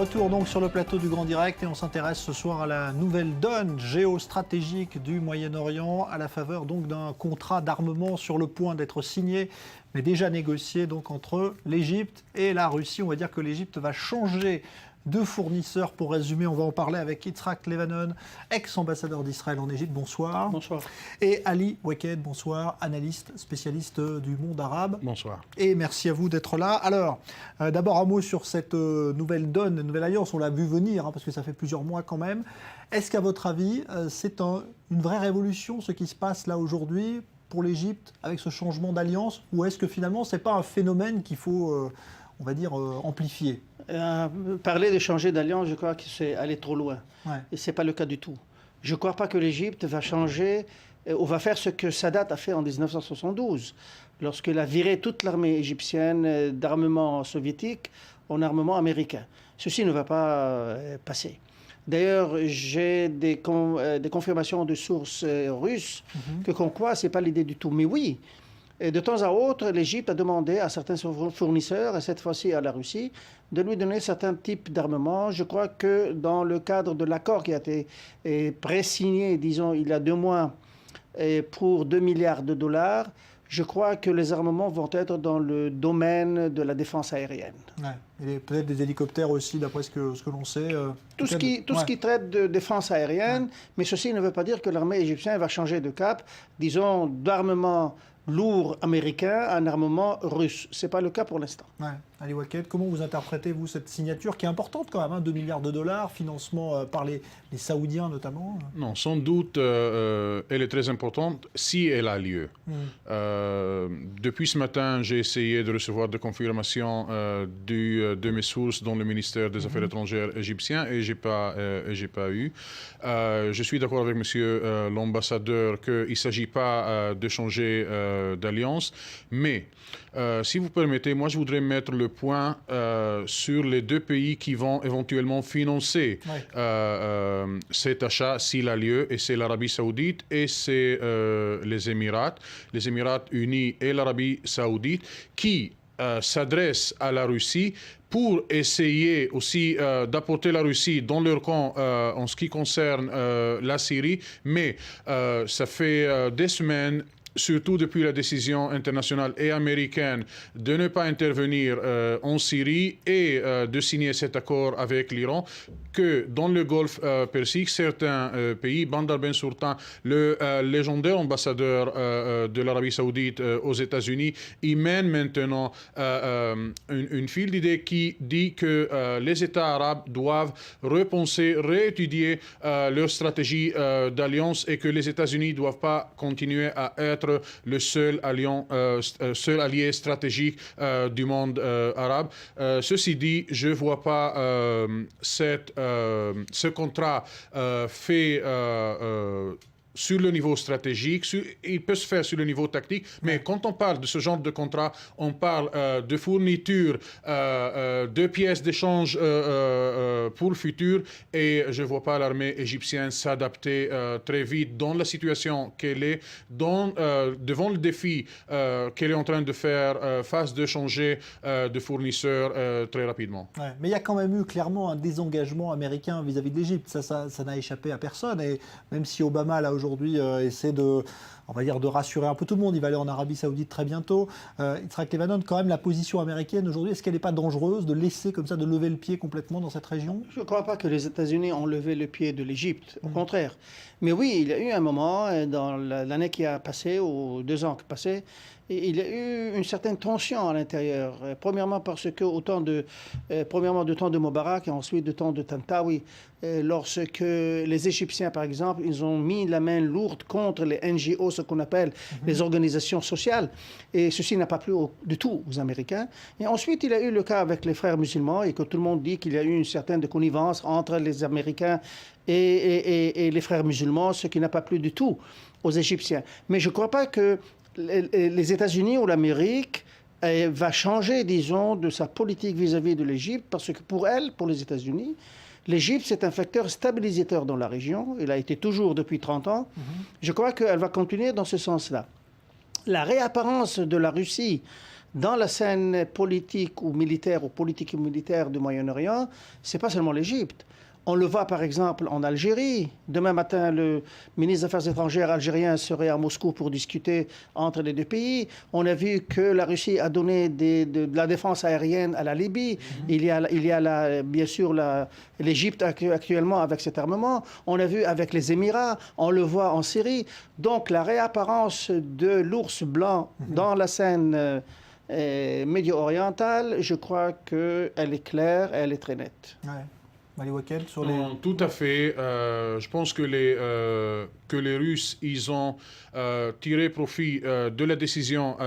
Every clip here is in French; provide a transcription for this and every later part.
Retour donc sur le plateau du Grand Direct et on s'intéresse ce soir à la nouvelle donne géostratégique du Moyen-Orient à la faveur donc d'un contrat d'armement sur le point d'être signé mais déjà négocié donc entre l'Égypte et la Russie. On va dire que l'Égypte va changer de fournisseurs. Pour résumer, on va en parler avec Yitzhak Levanon, ex-ambassadeur d'Israël en Égypte. Bonsoir. Bonsoir. Et Ali Waked, bonsoir, analyste, spécialiste du monde arabe. Bonsoir. Et merci à vous d'être là. Alors, d'abord un mot sur cette nouvelle donne, nouvelle alliance. On l'a vu venir, parce que ça fait plusieurs mois quand même. Est-ce qu'à votre avis, c'est une vraie révolution, ce qui se passe là aujourd'hui pour l'Égypte avec ce changement d'alliance, ou est-ce que finalement, ce n'est pas un phénomène qu'il faut, on va dire, amplifier? Parler de changer d'alliance, je crois que c'est aller trop loin. Ouais. Et ce n'est pas le cas du tout. Je ne crois pas que l'Égypte va changer ou va faire ce que Sadat a fait en 1972, lorsqu'il a viré toute l'armée égyptienne d'armement soviétique en armement américain. Ceci ne va pas passer. D'ailleurs, j'ai des confirmations de sources russes que comme quoi ce n'est pas l'idée du tout. Mais oui, et de temps à autre, l'Égypte a demandé à certains fournisseurs, et cette fois-ci à la Russie, de lui donner certains types d'armements. Je crois que dans le cadre de l'accord qui a été pré-signé, disons, il y a 2 mois, pour 2 milliards de dollars, je crois que les armements vont être dans le domaine de la défense aérienne. Ouais. Et peut-être des hélicoptères aussi, d'après ce que l'on sait. Tout ce qui traite de défense aérienne, mais ceci ne veut pas dire que l'armée égyptienne va changer de cap, disons, d'armement lourd américain à un armement russe. Ce n'est pas le cas pour l'instant. Ouais. Ali Waked, comment vous interprétez, vous, cette signature qui est importante quand même, 2 milliards de dollars, financement par les Saoudiens notamment? Non, sans doute, elle est très importante si elle a lieu. Depuis ce matin, j'ai essayé de recevoir des confirmations de mes sources dans le ministère des Affaires étrangères égyptien et j'ai pas eu. Je suis d'accord avec monsieur l'ambassadeur qu'il ne s'agit pas de changer d'alliance, mais si vous permettez, moi je voudrais mettre le point sur les 2 pays qui vont éventuellement financer cet achat s'il a lieu, et c'est l'Arabie Saoudite et c'est les Émirats unis et l'Arabie Saoudite qui s'adressent à la Russie pour essayer aussi d'apporter la Russie dans leur camp en ce qui concerne la Syrie, mais ça fait des semaines, surtout depuis la décision internationale et américaine de ne pas intervenir en Syrie et de signer cet accord avec l'Iran, que dans le Golfe Persique, certains pays, Bandar Ben Sultan, le légendaire ambassadeur de l'Arabie Saoudite aux États-Unis, il mène maintenant une file d'idées qui dit que les États arabes doivent repenser, réétudier leur stratégie d'alliance et que les États-Unis ne doivent pas continuer à être le seul allié stratégique du monde arabe. Ceci dit, je ne vois pas ce contrat fait sur le niveau stratégique, il peut se faire sur le niveau tactique, mais quand on parle de ce genre de contrat, on parle de fourniture de pièces d'échange pour le futur, et je ne vois pas l'armée égyptienne s'adapter très vite dans la situation qu'elle est, devant le défi qu'elle est en train de faire face de changer de fournisseur très rapidement. Ouais, mais il y a quand même eu clairement un désengagement américain vis-à-vis de l'Égypte, ça n'a échappé à personne, et même si Obama là aujourd'hui essaie de rassurer un peu tout le monde. Il va aller en Arabie Saoudite très bientôt. Yitzhak Levanon, quand même, la position américaine aujourd'hui, est-ce qu'elle n'est pas dangereuse de laisser comme ça, de lever le pied complètement dans cette région? Je ne crois pas que les États-Unis ont levé le pied de l'Égypte, au contraire. Mais oui, il y a eu un moment, dans l'année qui a passé, ou 2 ans qui passé, il y a eu une certaine tension à l'intérieur. Premièrement parce que premièrement du temps de Moubarak et ensuite du temps de Tantawi, lorsque les Égyptiens, par exemple, ils ont mis la main lourde contre les NGO, ce qu'on appelle les organisations sociales, et ceci n'a pas plu du tout aux Américains. Et ensuite, il y a eu le cas avec les frères musulmans, et que tout le monde dit qu'il y a eu une certaine connivence entre les Américains et les frères musulmans, ce qui n'a pas plu du tout aux Égyptiens. Mais je ne crois pas que les États-Unis ou l'Amérique va changer, disons, de sa politique vis-à-vis de l'Égypte, parce que pour les États-Unis, l'Égypte, c'est un facteur stabilisateur dans la région. Il a été toujours depuis 30 ans. Je crois qu'elle va continuer dans ce sens-là. La réapparence de la Russie dans la scène politique ou militaire ou politique et militaire du Moyen-Orient, ce n'est pas seulement l'Égypte. On le voit par exemple en Algérie. Demain matin, le ministre des Affaires étrangères algérien serait à Moscou pour discuter entre les deux pays. On a vu que la Russie a donné de la défense aérienne à la Libye. Il y a bien sûr l'Égypte actuellement avec cet armement. On a vu avec les Émirats, on le voit en Syrie. Donc la réapparence de l'ours blanc dans la scène médio-orientale, je crois qu'elle est claire, elle est très nette. Ouais. Ali Wakel, sur les... Tout à fait. Je pense que les Russes, ils ont tiré profit de la décision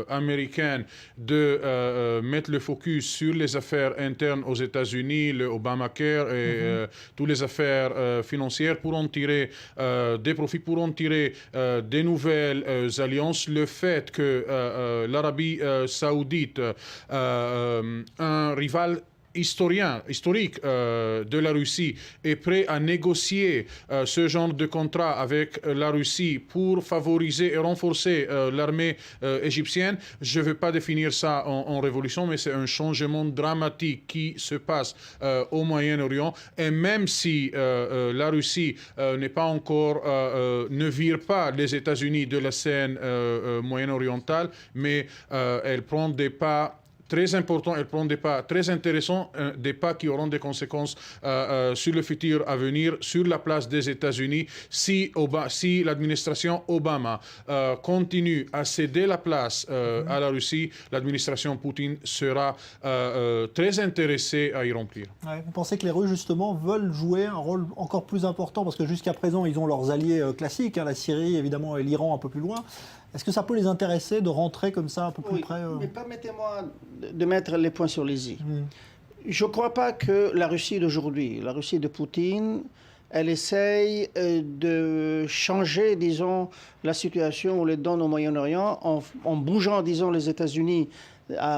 américaine de mettre le focus sur les affaires internes aux États-Unis, le Obamacare et toutes les affaires financières pour en tirer des profits, pour en tirer des nouvelles alliances. Le fait que l'Arabie saoudite, un rival historique de la Russie est prêt à négocier ce genre de contrat avec la Russie pour favoriser et renforcer l'armée égyptienne. Je ne veux pas définir ça en révolution, mais c'est un changement dramatique qui se passe au Moyen-Orient. Et même si la Russie n'est pas encore, ne vire pas les États-Unis de la scène moyen-orientale, mais elle prend des pas très important, elle prend des pas très intéressants, des pas qui auront des conséquences sur le futur à venir, sur la place des États-Unis. Si l'administration Obama continue à céder la place à la Russie, l'administration Poutine sera très intéressée à y remplir. Ouais, vous pensez que les Russes, justement, veulent jouer un rôle encore plus important? Parce que jusqu'à présent, ils ont leurs alliés classiques, la Syrie, évidemment, et l'Iran un peu plus loin. Est-ce que ça peut les intéresser de rentrer comme ça un peu plus près Mais permettez-moi de mettre les points sur les i. Je ne crois pas que la Russie d'aujourd'hui, la Russie de Poutine, elle essaye de changer, disons, la situation où les donne au Moyen-Orient en bougeant, disons, les États-Unis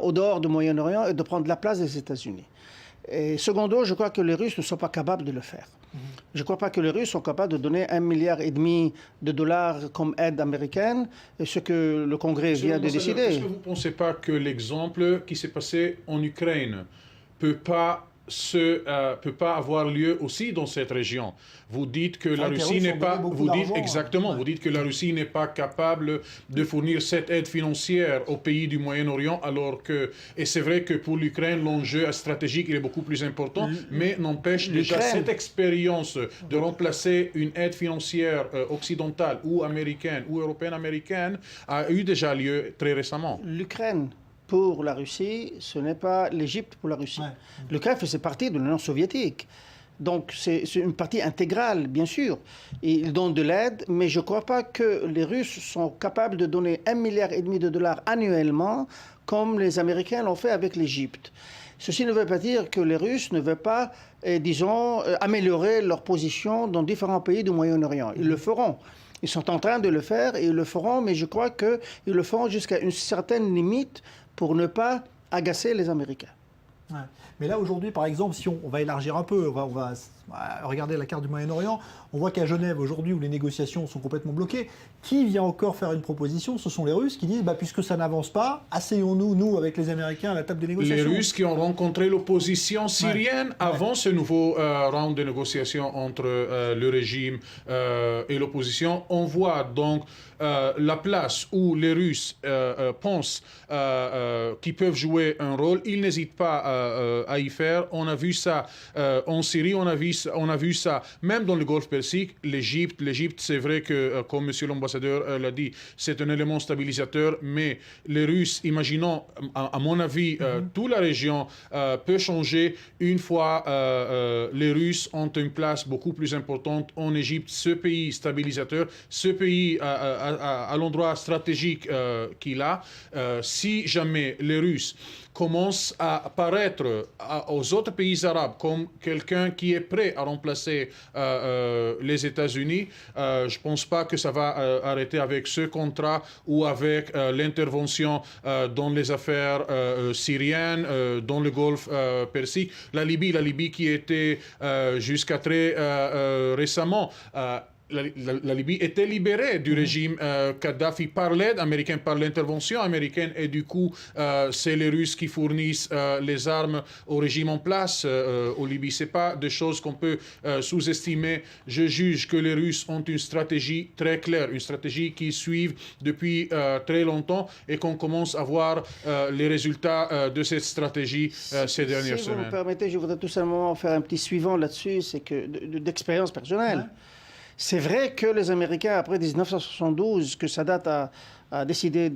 au dehors du Moyen-Orient et de prendre la place des États-Unis. Et secondo, je crois que les Russes ne sont pas capables de le faire. Je ne crois pas que les Russes sont capables de donner $1,5 milliard de dollars comme aide américaine, ce que le Congrès vient de décider. Est-ce que vous ne pensez pas que l'exemple qui s'est passé en Ukraine peut pas avoir lieu aussi dans cette région? Vous dites que la Russie n'est pas, vous dites que la Russie n'est pas capable de fournir cette aide financière aux pays du Moyen-Orient, alors que, et c'est vrai que pour l'Ukraine, l'enjeu stratégique il est beaucoup plus important, mais n'empêche déjà cette expérience de remplacer une aide financière occidentale ou américaine ou européenne-américaine a eu déjà lieu très récemment. L'Ukraine pour la Russie, ce n'est pas l'Égypte pour la Russie. Ouais. L'Ukraine faisait partie de l'Union soviétique. Donc c'est une partie intégrale, bien sûr. Et ils donnent de l'aide, mais je ne crois pas que les Russes sont capables de donner $1,5 milliard de dollars annuellement, comme les Américains l'ont fait avec l'Égypte. Ceci ne veut pas dire que les Russes ne veulent pas, disons, améliorer leur position dans différents pays du Moyen-Orient. Ils le feront. Ils sont en train de le faire et ils le feront, mais je crois qu'ils le feront jusqu'à une certaine limite pour ne pas agacer les Américains. Ouais. Mais là, aujourd'hui, par exemple, si on va élargir un peu, on va regarder la carte du Moyen-Orient, on voit qu'à Genève, aujourd'hui, où les négociations sont complètement bloquées, qui vient encore faire une proposition? Ce sont les Russes qui disent, puisque ça n'avance pas, asseyons-nous, nous, avec les Américains, à la table des négociations. Les Russes qui ont rencontré l'opposition syrienne avant ce nouveau round de négociations entre le régime et l'opposition. On voit donc la place où les Russes pensent qu'ils peuvent jouer un rôle. Ils n'hésitent pas à y faire. On a vu ça en Syrie, on a vu ça même dans le Golfe Persique. L'Égypte, c'est vrai que, comme M. l'ambassadeur l'a dit, c'est un élément stabilisateur, mais les Russes, imaginons, à mon avis, toute la région peut changer une fois les Russes ont une place beaucoup plus importante en Égypte, ce pays stabilisateur, ce pays à l'endroit stratégique qu'il a. Si jamais les Russes commencent à apparaître aux autres pays arabes comme quelqu'un qui est prêt à remplacer les États-Unis, je ne pense pas que ça va arrêter avec ce contrat ou avec l'intervention dans les affaires syriennes, dans le Golfe Persique. La Libye qui était jusqu'à très récemment la Libye était libérée du régime Kadhafi par l'aide américaine, par l'intervention américaine, et du coup, c'est les Russes qui fournissent les armes au régime en place au Libye. Ce n'est pas des choses qu'on peut sous-estimer. Je juge que les Russes ont une stratégie très claire, une stratégie qu'ils suivent depuis très longtemps et qu'on commence à voir les résultats de cette stratégie ces dernières Si vous semaines. me permettez, je voudrais tout simplement faire un petit suivant là-dessus, c'est que d'expérience personnelle. Ouais. C'est vrai que les Américains, après 1972, que Sadat a décidé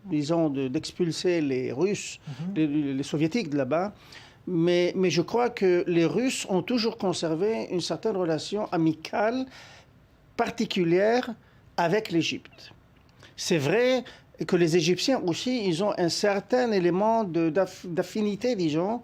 d'expulser les Russes, les Soviétiques de là-bas, mais je crois que les Russes ont toujours conservé une certaine relation amicale particulière avec l'Égypte. C'est vrai que les Égyptiens aussi, ils ont un certain élément d'affinité, disons,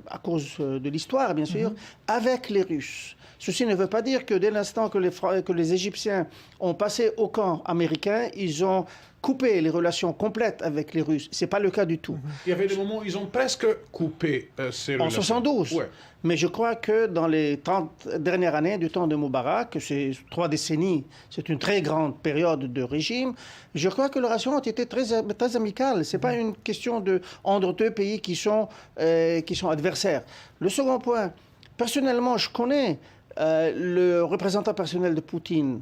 à cause de l'histoire, bien sûr, avec les Russes. Ceci ne veut pas dire que dès l'instant que les Égyptiens ont passé au camp américain, ils ont coupé les relations complètes avec les Russes. Ce n'est pas le cas du tout. Il y avait des moments où ils ont presque coupé ces relations. En 72. Ouais. Mais je crois que dans les 30 dernières années du temps de Moubarak, que c'est 3 décennies, c'est une très grande période de régime, je crois que les relations ont été très amicales. Ce n'est pas une question entre deux pays qui sont adversaires. Le second point, personnellement, je connais le représentant personnel de Poutine,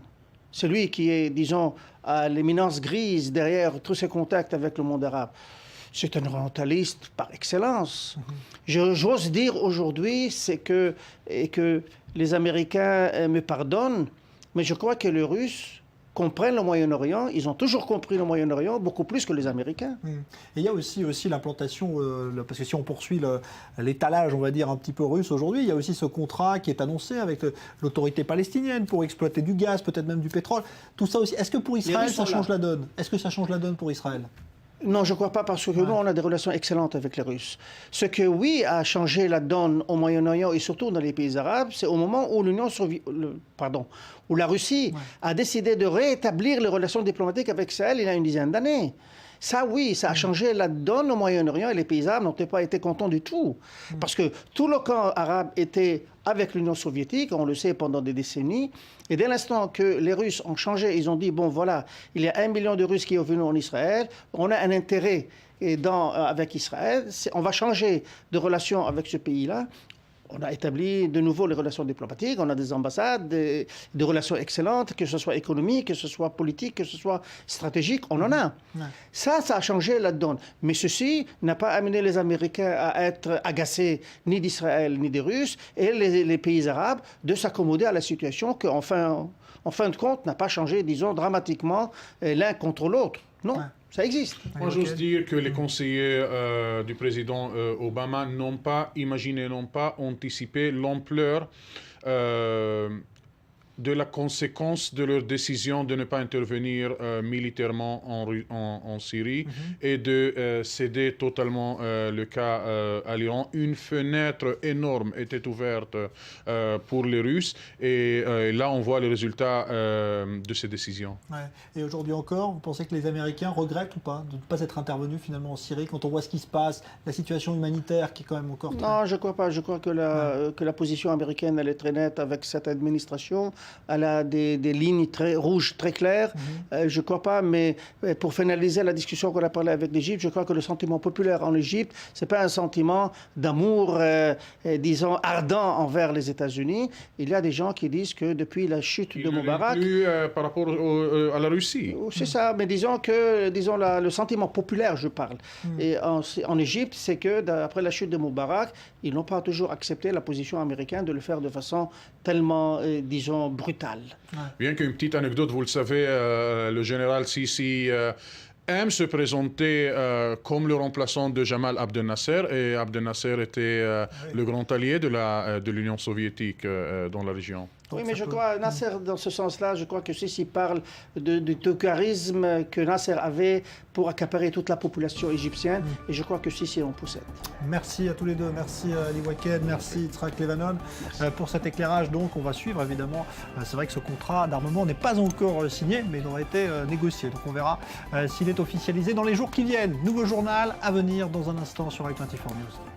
celui qui est, disons, à l'éminence grise derrière tous ses contacts avec le monde arabe. C'est un orientaliste par excellence. J'ose dire aujourd'hui, et que les Américains me pardonnent, mais je crois que les Russes comprennent le Moyen-Orient. Ils ont toujours compris le Moyen-Orient beaucoup plus que les Américains. Et il y a aussi l'implantation, parce que si on poursuit l'étalage, on va dire, un petit peu russe aujourd'hui, il y a aussi ce contrat qui est annoncé avec l'autorité palestinienne pour exploiter du gaz, peut-être même du pétrole. Tout ça aussi. Est-ce que pour Israël, ça change la donne? Est-ce que ça change la donne pour Israël? Non, je ne crois pas, parce que nous, on a des relations excellentes avec les Russes. Ce que, oui, a changé la donne au Moyen-Orient et surtout dans les pays arabes, c'est au moment où où la Russie a décidé de rétablir les relations diplomatiques avec Israël il y a une dizaine d'années. Ça, oui, ça a changé la donne au Moyen-Orient et les pays arabes n'ont pas été contents du tout. Parce que tout le camp arabe était avec l'Union soviétique, on le sait, pendant des décennies. Et dès l'instant que les Russes ont changé, ils ont dit, bon, voilà, il y a 1 million de Russes qui sont venus en Israël, on a un intérêt avec Israël, on va changer de relation avec ce pays-là. On a établi de nouveau les relations diplomatiques, on a des ambassades, des relations excellentes, que ce soit économique, que ce soit politique, que ce soit stratégique, on en a. Ça a changé la donne. Mais ceci n'a pas amené les Américains à être agacés ni d'Israël ni des Russes, et les pays arabes de s'accommoder à la situation qu'en fin de compte n'a pas changé, disons, dramatiquement l'un contre l'autre. Non. Ça existe. Moi, j'ose dire que les conseillers du président Obama n'ont pas imaginé, n'ont pas anticipé l'ampleur de la conséquence de leur décision de ne pas intervenir militairement en Syrie et de céder totalement le cas à l'Iran. Une fenêtre énorme était ouverte pour les Russes et là on voit les résultats de ces décisions. Ouais. Et aujourd'hui encore, vous pensez que les Américains regrettent ou pas de ne pas être intervenus finalement en Syrie quand on voit ce qui se passe, la situation humanitaire qui est quand même encore... Non, je ne crois pas. Je crois que la position américaine elle est très nette avec cette administration. Elle a des lignes rouges très claires. Je ne crois pas, mais pour finaliser la discussion qu'on a parlé avec l'Égypte, je crois que le sentiment populaire en Égypte, ce n'est pas un sentiment d'amour, disons, ardent envers les États-Unis. Il y a des gens qui disent que depuis la chute de Moubarak... Plus par rapport à la Russie. C'est ça, mais disons le sentiment populaire, je parle. Et en Égypte, c'est que après la chute de Moubarak, ils n'ont pas toujours accepté la position américaine de le faire de façon tellement, disons, brutale. Bien qu'une petite anecdote, vous le savez, le général Sisi aime se présenter comme le remplaçant de Jamal Abdel Nasser, et Abdel Nasser était le grand allié de l'Union soviétique dans la région. Oui, mais je crois, Nasser, dans ce sens-là, je crois que Sisi parle du charisme que Nasser avait pour accaparer toute la population égyptienne, et je crois que Sisi en possède. Merci à tous les deux, merci Ali Waked, merci Yitzhak Levanon pour cet éclairage. Donc on va suivre évidemment, c'est vrai que ce contrat d'armement n'est pas encore signé, mais il aura été négocié. Donc on verra s'il est officialisé dans les jours qui viennent. Nouveau journal à venir dans un instant sur Actu 24 News.